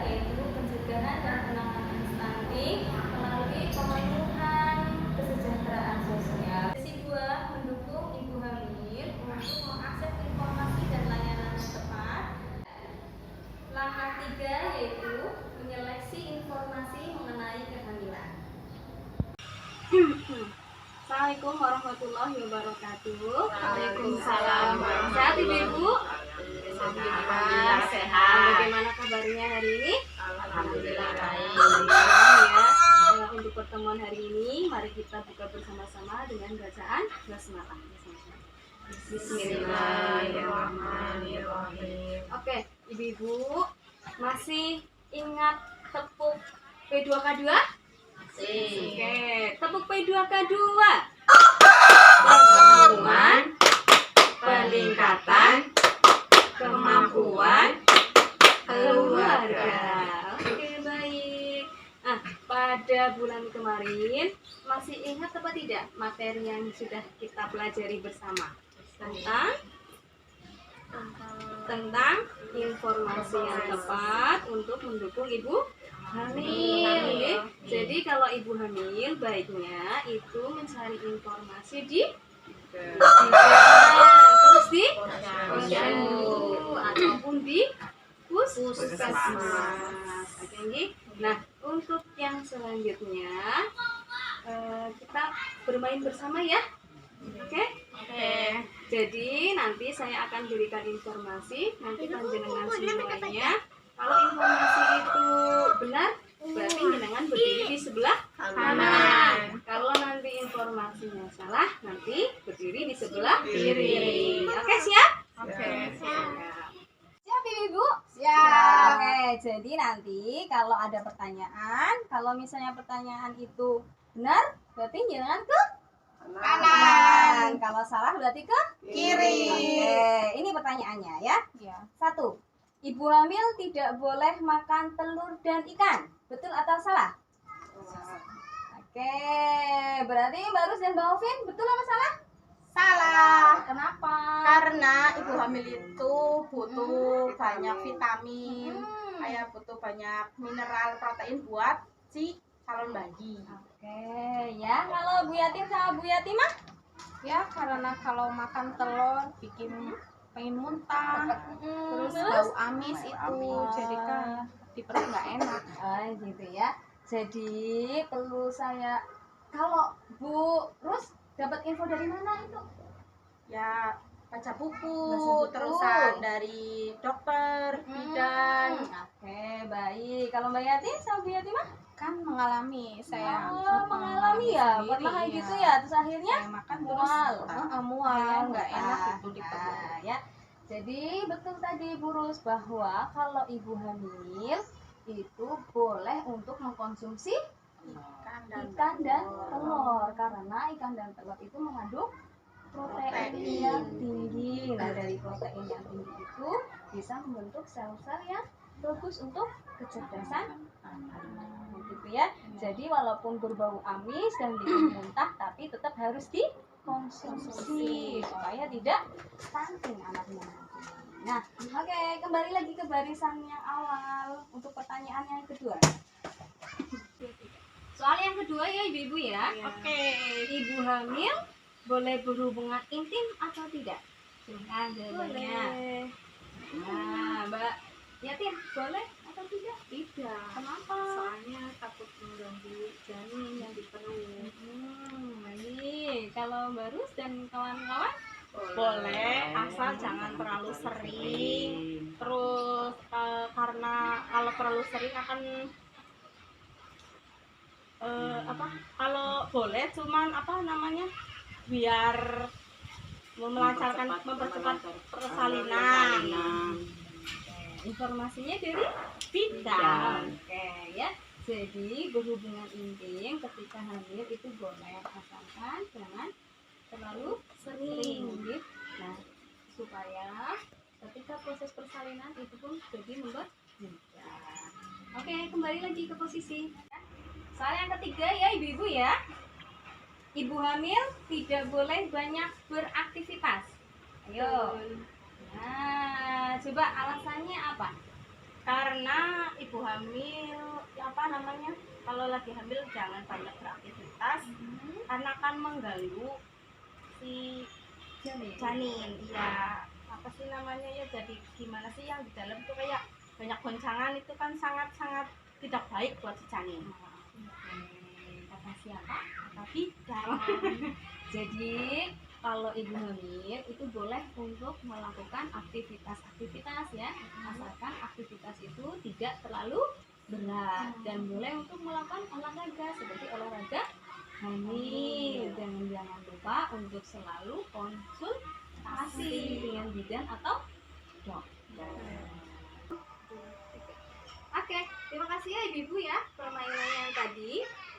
yaitu pencegahan dan penanganan stunting melalui pemenuhan kesejahteraan sosial. Sesi 2, mendukung ibu hamil untuk mengakses informasi dan layanan yang tepat. Langkah 3 yaitu menyeleksi informasi mengenai kehamilan. Assalamualaikum warahmatullahi wabarakatuh. Waalaikumsalam. Sehat ibu-ibu? Alhamdulillah sehat. Bagaimana kabarnya hari ini? Alhamdulillah baik. Ya. Untuk pertemuan hari ini, mari kita buka bersama-sama dengan bacaan basmalah. Bismillahirrahmanirrahim. Oke, ibu-ibu masih ingat tepuk P2K2? Oke, tepuk P2K2. Pertemuan, peningkatan kemampuan keluarga. Oke, baik. Nah, pada bulan kemarin masih ingat apa tidak materi yang sudah kita pelajari bersama tentang informasi yang tepat untuk mendukung ibu hamil. Jadi kalau ibu hamil baiknya itu mencari informasi di terus di posyandu ataupun di puskesmas. Oke, nah untuk yang selanjutnya kita bermain bersama ya. Oke. Jadi nanti saya akan berikan informasi, nanti panjenengan semuanya. Kalau informasi itu benar, berarti jenengan berdiri di sebelah kanan. Kalau nanti informasinya salah, nanti berdiri di sebelah kiri. Oke, siap? Oke. Siap ibu? Siap. Oke, jadi nanti kalau ada pertanyaan, kalau misalnya pertanyaan itu benar, berarti jenengan ke kanan. Kalau salah berarti ke Kiri. Oke, ini pertanyaannya ya. 1. Ibu hamil tidak boleh makan telur dan ikan. Betul atau salah? Oke, berarti Mbak Rus dan Mbak Ovin betul atau salah? Salah. Kenapa? Karena ibu hamil itu butuh banyak vitamin, kayak butuh banyak mineral, protein buat si calon bayi. Oke, ya. Kalau Bu Yatim sama Bu Yatimah? Ya, karena kalau makan telur bikin pengen muntah, terus bau amis itu, jadi kan di perut nggak enak. Oh, gitu ya. Jadi perlu saya, kalau Bu Rus dapat info dari mana itu? Ya baca buku, Baca buku. terusan dari dokter, bidan. Oke, baik. Kalau Mbak Yatim sama Bu Yatimah? Kan mengalami saya. Mengalami ya, sendiri, pernah kayak ya. gitu ya. Terus akhirnya Saya makan mual. terus mual, nggak enak itu di perut. Nah, ya. Jadi betul tadi Bu Rus bahwa kalau ibu hamil itu boleh untuk mengkonsumsi ikan dan telur karena ikan dan telur itu mengandung protein yang tinggi. Nah, dari protein yang tinggi itu bisa membentuk sel-sel yang bagus untuk kecerdasan anak. Gitu ya. Jadi walaupun berbau amis dan bikin muntah tapi tetap harus dikonsumsi supaya tidak stunting anaknya nanti. Nah, oke, kembali lagi ke barisan yang awal untuk pertanyaan yang kedua. Soal yang kedua ya ibu-ibu ya. Oke. Ibu hamil boleh berhubungan intim atau tidak? Silakan jawabannya. Nah, Mbak Yatim, boleh atau tidak? Tidak. Kenapa? Soalnya takut mengganggu janin yang di perut. Baik. Kalau Mbak Rus dan kawan-kawan? Boleh, asal jangan terlalu sering. Terus karena kalau terlalu sering akan kalau boleh cuman biar mempercepat persalinan. Informasinya dari Bidan. Oke ya. Jadi berhubungan intim ketika hamil itu boleh asalkan jangan terlalu sering. Gitu. Nah, supaya ketika proses persalinan itu pun jadi membuat mudah. Oke, kembali lagi ke posisi. Soal yang ketiga ya ibu-ibu ya. Ibu hamil tidak boleh banyak beraktivitas. Ayo. Nah, coba alasannya apa? Karena ibu hamil apa namanya, kalau lagi hamil jangan banyak beraktivitas karena kan mengganggu si janin. Iya, apa sih namanya ya, jadi gimana sih yang di dalam tuh kayak banyak goncangan, itu kan sangat-sangat tidak baik buat si janin. Kata siapa? Kata bidan. Jadi kalau ibu hamil itu boleh untuk melakukan aktivitas-aktivitas ya, asalkan aktivitas itu tidak terlalu berat, dan boleh untuk melakukan olahraga seperti olahraga hamil, dan jangan lupa untuk selalu konsultasi dengan bidan atau dokter. Oke, terima kasih ya ibu-ibu ya permainannya yang tadi.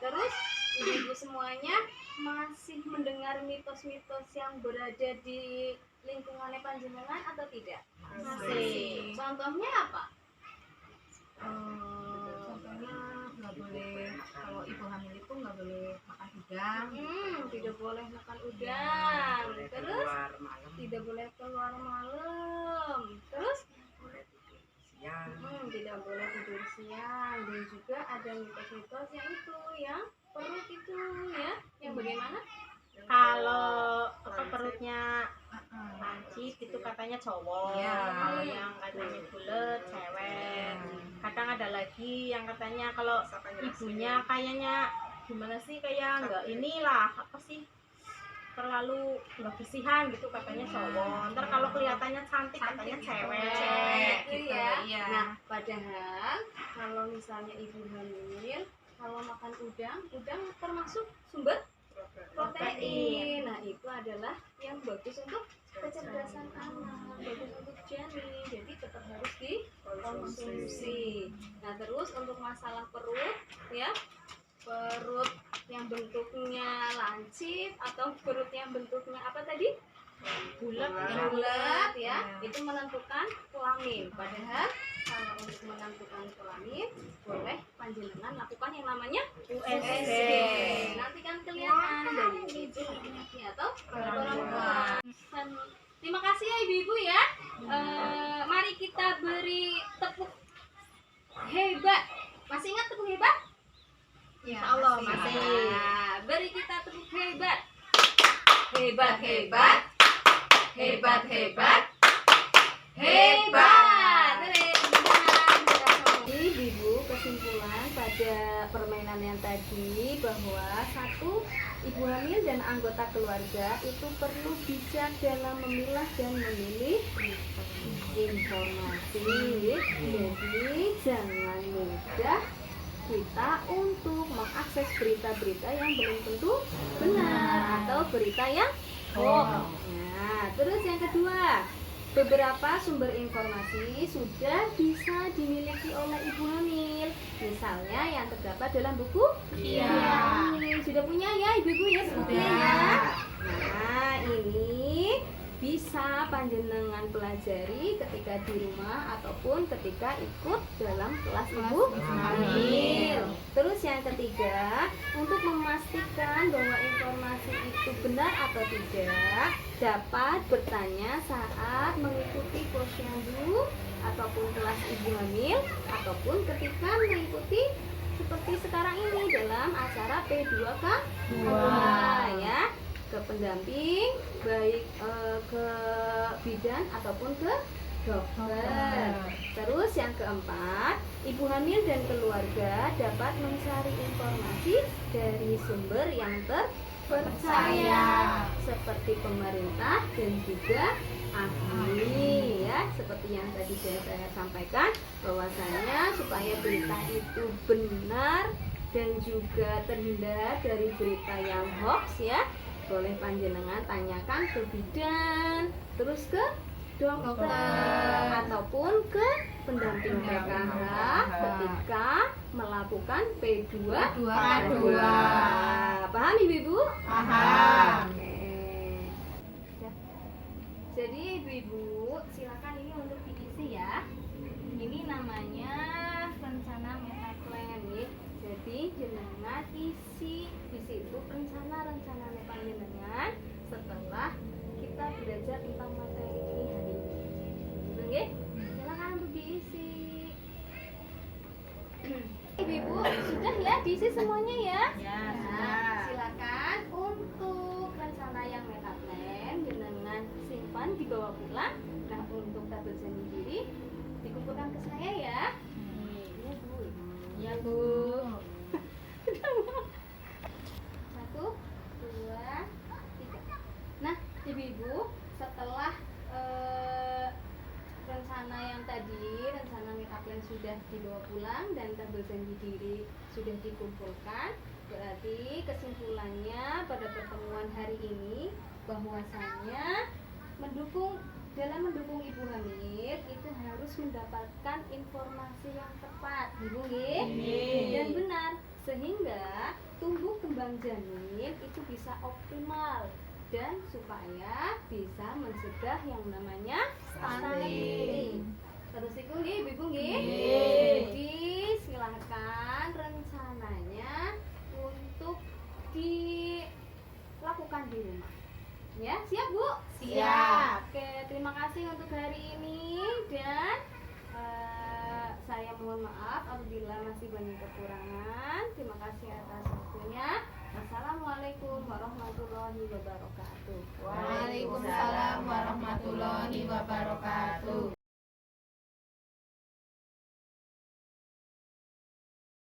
Terus ibu-ibu semuanya masih mendengar mitos-mitos yang berada di lingkungannya panjenengan atau tidak? Masih. Contohnya apa? Contohnya nggak boleh, kalau ibu hamil itu nggak boleh makan udang. Tidak boleh makan udang. Terus tidak boleh keluar malam. Terus tidak boleh tidur siang. Dan juga ada mitos-mitos yang itu, yang perut itu ya, yang bagaimana? Kalau apa perutnya lancip itu katanya cowok, Iya. kalau yang katanya bulat cewek. Kadang ada lagi yang katanya kalau ibunya kayaknya gimana sih, kayak nggak inilah apa sih, terlalu nggak bersihan gitu katanya cowok. Ntar kalau kelihatannya cantik katanya cewek. Itu gitu, ya. iya. Nah, padahal kalau misalnya ibu hamil kalau makan udang termasuk sumber protein. Nah, itu adalah yang bagus untuk kecerdasan anak, bagus untuk janin. Jadi tetap harus dikonsumsi. Nah, terus untuk masalah perut ya, perut yang bentuknya lancip atau perut yang bentuknya apa tadi? Bulat ya, itu menentukan kelamin. Padahal kalau untuk menentukan kelamin boleh panjenengan lakukan yang namanya USG. Nanti kan kelihatan dari itu laki-laki atau perempuan. Terima kasih ya ibu-ibu ya. Mari kita beri tepuk hebat. Masih ingat tepuk hebat? Ya, Allah masih. masih. Nah, beri kita tepuk hebat. Hebat, hebat. Hebat, hebat. Hebat. Ibu, kesimpulan pada permainan yang tadi bahwa satu, ibu hamil dan anggota keluarga itu perlu bijak dalam memilah dan memilih informasi. Jadi jangan mudah kita untuk mengakses berita-berita yang belum tentu benar atau berita yang hoax. Nah, terus yang kedua, beberapa sumber informasi sudah bisa dimiliki oleh ibu hamil. Misalnya yang terdapat dalam buku hamil. Sudah punya ya ibu-ibu ya sepertinya ya. Nah, ini bisa panjenengan pelajari ketika di rumah ataupun ketika ikut dalam kelas ibu hamil. Terus yang ketiga, untuk memastikan bahwa informasi itu benar atau tidak, dapat bertanya saat mengikuti posyandu ataupun kelas ibu hamil, ataupun ketika mengikuti seperti sekarang ini dalam acara P2K ya, ke pendamping, baik ke bidan ataupun ke dokter. Terus yang keempat, ibu hamil dan keluarga dapat mencari informasi dari sumber yang terpercaya seperti pemerintah dan juga ahli ya, seperti yang tadi saya sampaikan bahwasanya supaya berita itu benar dan juga terhindar dari berita yang hoax ya, boleh panjenengan tanyakan ke bidan, terus ke dokter ataupun ke pendamping PKH ketika melakukan P2K2. Paham ibu-ibu? Paham. Oke. Jadi ibu-ibu silakan ini untuk diisi ya. Ini namanya rencana metaplan ya. Jadi jenengan isi di situ rencana panjenengan setelah kita belajar tentang materi ini hari ini. Oke? Silakan untuk diisi. ya, diisi semuanya ya. Ya, Nah, silakan untuk rencana yang make up plan dengan simpan dibawa pulang. Nah, untuk tabel sendiri dikumpulkan ke saya ya. Iya Bu. Ya Bu. 1, 2, 3. Nah, ibu-ibu, setelah rencana yang tadi, rencana make up plan sudah dibawa pulang dan tabel janji diri sudah dikumpulkan, berarti kesimpulannya pada pertemuan hari ini bahwasanya dalam mendukung ibu hamil itu harus mendapatkan informasi yang tepat, ibu dan benar, sehingga tumbuh kembang janin itu bisa optimal dan supaya bisa mencegah yang namanya stunting. Terus itu ibu jadi silahkan rencananya untuk dilakukan di rumah. Ya, siap Bu? Siap. Oke, terima kasih untuk hari ini dan saya mohon maaf apabila masih banyak kekurangan. Terima kasih atas waktunya. Wassalamualaikum warahmatullahi wabarakatuh. Waalaikumsalam warahmatullahi wabarakatuh.